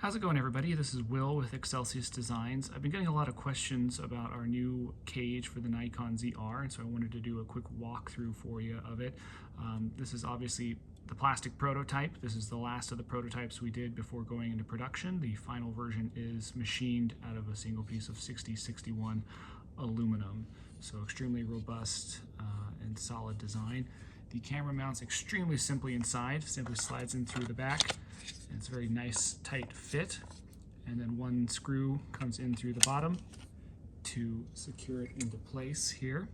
How's it going, everybody? This is Will with XLCS Designs. I've been getting a lot of questions about our new cage for the Nikon ZR, and so I wanted to do a quick walkthrough for you of it. This is obviously the plastic prototype. This is the last of the prototypes we did before going into production. The final version is machined out of a single piece of 6061 aluminum, so extremely robust and solid design. The camera mounts extremely simply inside, simply slides in through the back. It's a very nice tight fit, and then one screw comes in through the bottom to secure it into place here.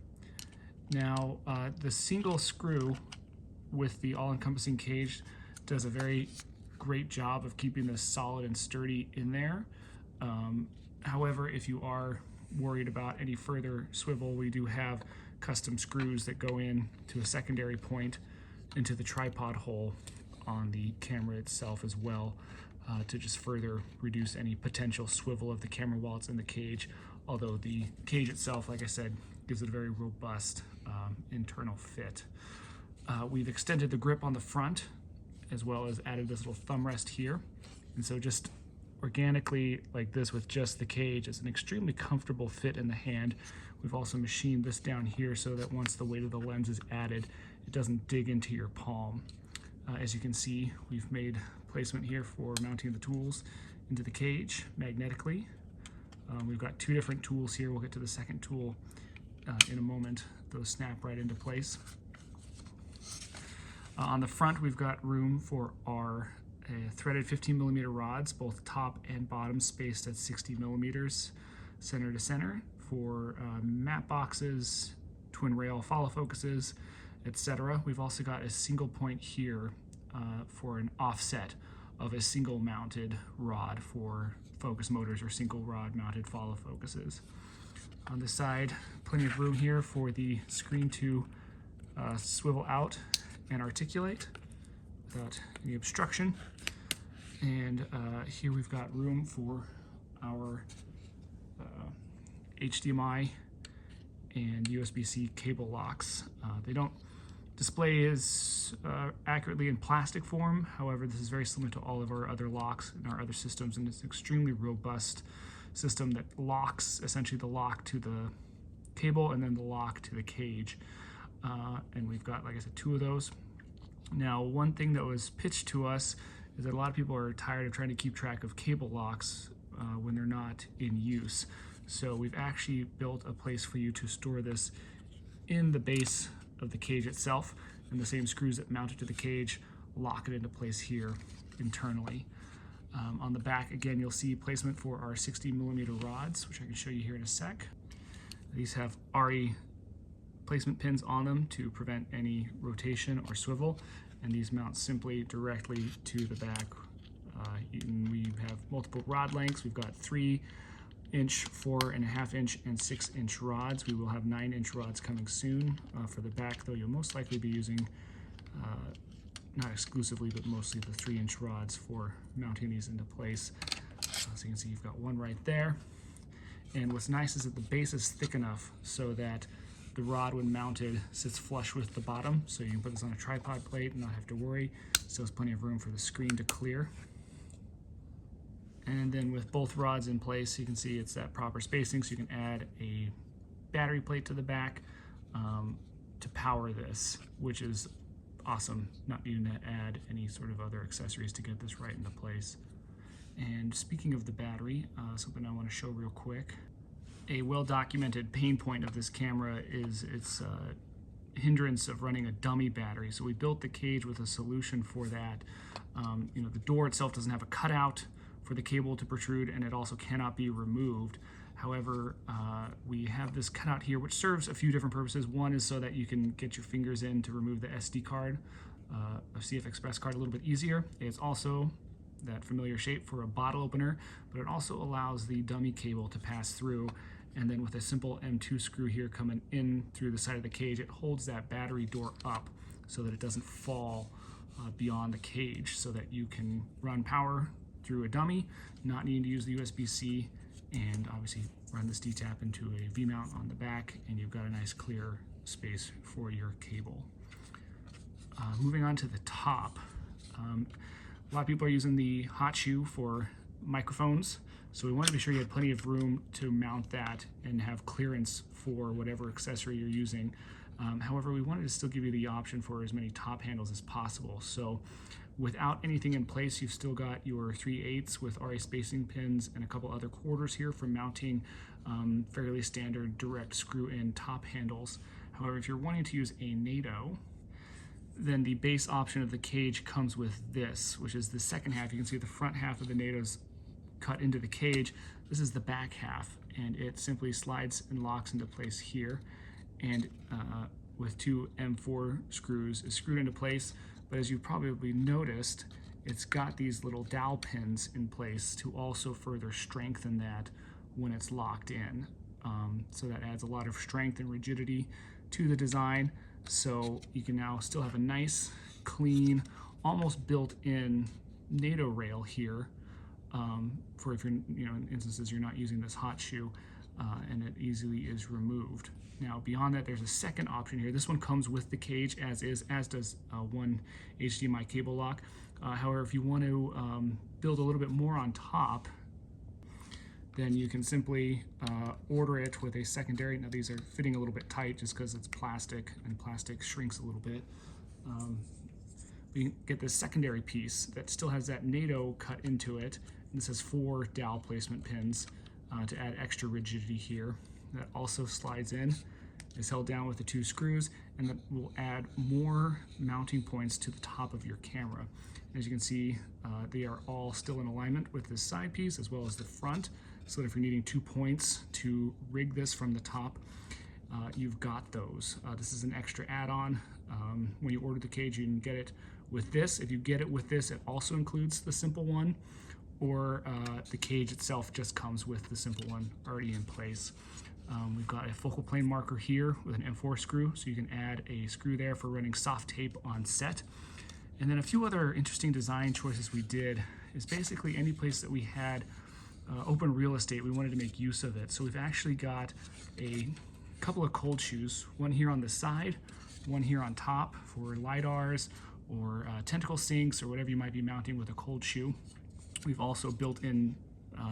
Now the single screw with the all-encompassing cage does a very great job of keeping this solid and sturdy in there. However, if you are worried about any further swivel, we do have custom screws that go in to a secondary point into the tripod hole on the camera itself as well, to just further reduce any potential swivel of the camera while it's in the cage, although the cage itself, like I said, gives it a very robust internal fit. We've extended the grip on the front as well as added this little thumb rest here, and so just organically like this with just the cage, it's an extremely comfortable fit in the hand. We've also machined this down here so that once the weight of the lens is added, it doesn't dig into your palm. As you can see, we've made placement here for mounting the tools into the cage magnetically. We've got two different tools here. We'll get to the second tool in a moment. Those snap right into place. On the front, we've got room for our threaded 15mm rods, both top and bottom, spaced at 60mm center to center for matte boxes, twin rail follow focuses, etc. We've also got a single point here for an offset of a single mounted rod for focus motors or single rod mounted follow focuses. On the side, plenty of room here for the screen to swivel out and articulate without any obstruction. And here we've got room for our HDMI and USB-C cable locks. They don't display as accurately in plastic form. However, this is very similar to all of our other locks in our other systems, and it's an extremely robust system that locks essentially the lock to the cable and then the lock to the cage. And we've got, like I said, two of those. Now, one thing that was pitched to us is that a lot of people are tired of trying to keep track of cable locks when they're not in use. So we've actually built a place for you to store this in the base of the cage itself, and the same screws that mount it to the cage lock it into place here internally. On the back, again, you'll see placement for our 60mm rods, which I can show you here in a sec. These have RE placement pins on them to prevent any rotation or swivel, and these mount simply directly to the back. We have multiple rod lengths. We've got 3-inch, 4.5-inch, and 6-inch rods. We will have 9-inch rods coming soon for the back, though you'll most likely be using, not exclusively, but mostly the 3-inch rods for mounting these into place. So you can see you've got one right there. And what's nice is that the base is thick enough so that the rod, when mounted, sits flush with the bottom, so you can put this on a tripod plate and not have to worry. Still has plenty of room for the screen to clear. And then with both rods in place, you can see it's that proper spacing, so you can add a battery plate to the back to power this, which is awesome, not needing to add any sort of other accessories to get this right into place. And speaking of the battery, something I want to show real quick. A well-documented pain point of this camera is its hindrance of running a dummy battery. So we built the cage with a solution for that. The door itself doesn't have a cutout for the cable to protrude, and it also cannot be removed. However, we have this cutout here, which serves a few different purposes. One is so that you can get your fingers in to remove the SD card, a CF Express card, a little bit easier. It's also that familiar shape for a bottle opener, but it also allows the dummy cable to pass through, and then with a simple M2 screw here coming in through the side of the cage, it holds that battery door up so that it doesn't fall beyond the cage, so that you can run power through a dummy, not needing to use the USB-C, and obviously run this D-tap into a V-mount on the back, and you've got a nice clear space for your cable. Moving on to the top, a lot of people are using the hot shoe for microphones, so we wanted to be sure you had plenty of room to mount that and have clearance for whatever accessory you're using. However, we wanted to still give you the option for as many top handles as possible. So without anything in place, you've still got your 3/8 with RA spacing pins and a couple other quarters here for mounting fairly standard direct screw-in top handles. However, if you're wanting to use a NATO, then the base option of the cage comes with this, which is the second half. You can see the front half of the NATO's cut into the cage. This is the back half, and it simply slides and locks into place here, and with two M4 screws is screwed into place. But as you probably noticed, it's got these little dowel pins in place to also further strengthen that when it's locked in. So that adds a lot of strength and rigidity to the design. So you can now still have a nice, clean, almost built-in NATO rail here for if you're, in instances you're not using this hot shoe, and it easily is removed. Now beyond that, there's a second option here. This one comes with the cage as is, as does one HDMI cable lock. However, if you want to build a little bit more on top, then you can simply order it with a secondary. Now these are fitting a little bit tight just because it's plastic, and plastic shrinks a little bit. You get this secondary piece that still has that NATO cut into it. And this has 4 dowel placement pins to add extra rigidity here. That also slides in, is held down with the 2 screws, and that will add more mounting points to the top of your camera. As you can see, they are all still in alignment with this side piece as well as the front, so that if you're needing 2 points to rig this from the top, you've got those. This is an extra add-on. When you order the cage, you can get it with this. If you get it with this, it also includes the simple one, or the cage itself just comes with the simple one already in place. We've got a focal plane marker here with an M4 screw, so you can add a screw there for running soft tape on set. And then a few other interesting design choices we did is basically any place that we had open real estate, we wanted to make use of it. So we've actually got a couple of cold shoes, one here on the side, one here on top for LiDARs or tentacle sinks or whatever you might be mounting with a cold shoe. We've also built in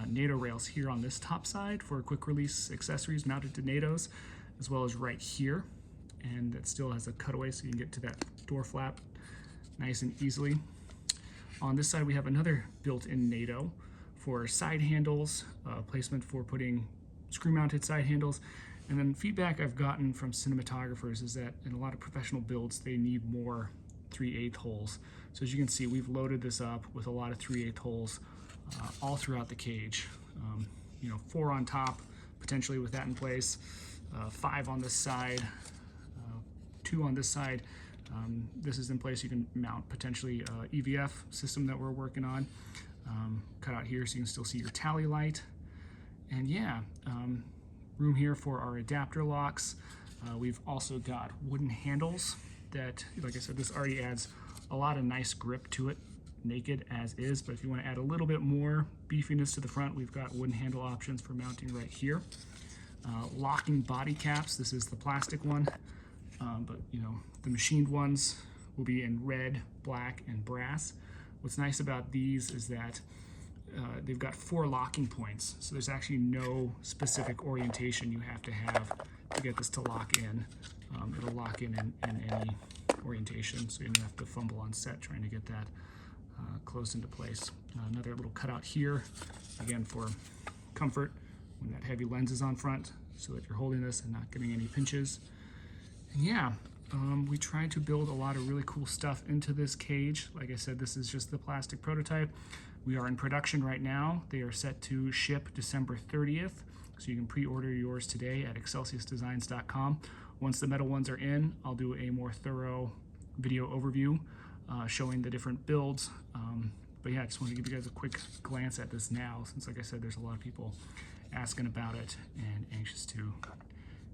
NATO rails here on this top side for quick release accessories mounted to NATOs, as well as right here. And that still has a cutaway so you can get to that door flap nice and easily. On this side we have another built-in NATO for side handles, placement for putting screw-mounted side handles. And then feedback I've gotten from cinematographers is that in a lot of professional builds they need more 3/8 holes. So as you can see, we've loaded this up with a lot of 3/8 holes all throughout the cage. 4 on top, potentially with that in place, 5 on this side, 2 on this side. This is in place. You can mount potentially EVF system that we're working on. Cut out here so you can still see your tally light. And yeah, room here for our adapter locks. We've also got wooden handles that, like I said, this already adds a lot of nice grip to it, naked as is, but if you want to add a little bit more beefiness to the front, we've got wooden handle options for mounting right here. Locking body caps, this is the plastic one, but the machined ones will be in red, black, and brass. What's nice about these is that they've got 4 locking points, so there's actually no specific orientation you have to get this to lock in. It'll lock in any orientation, so you don't have to fumble on set trying to get that closed into place. Another little cutout here, again for comfort when that heavy lens is on front, so that you're holding this and not getting any pinches. And yeah, we tried to build a lot of really cool stuff into this cage. Like I said, this is just the plastic prototype. We are in production right now. They are set to ship December 30th, so you can pre-order yours today at XLCSDesigns.com. Once the metal ones are in, I'll do a more thorough video overview showing the different builds. But yeah, I just wanted to give you guys a quick glance at this now, since like I said, there's a lot of people asking about it and anxious to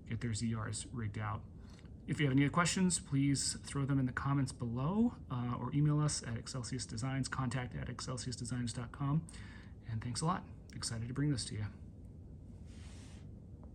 get their ZRs rigged out. If you have any other questions, please throw them in the comments below or email us at XLCS Designs, contact@XLCSDesigns.com. And thanks a lot. Excited to bring this to you.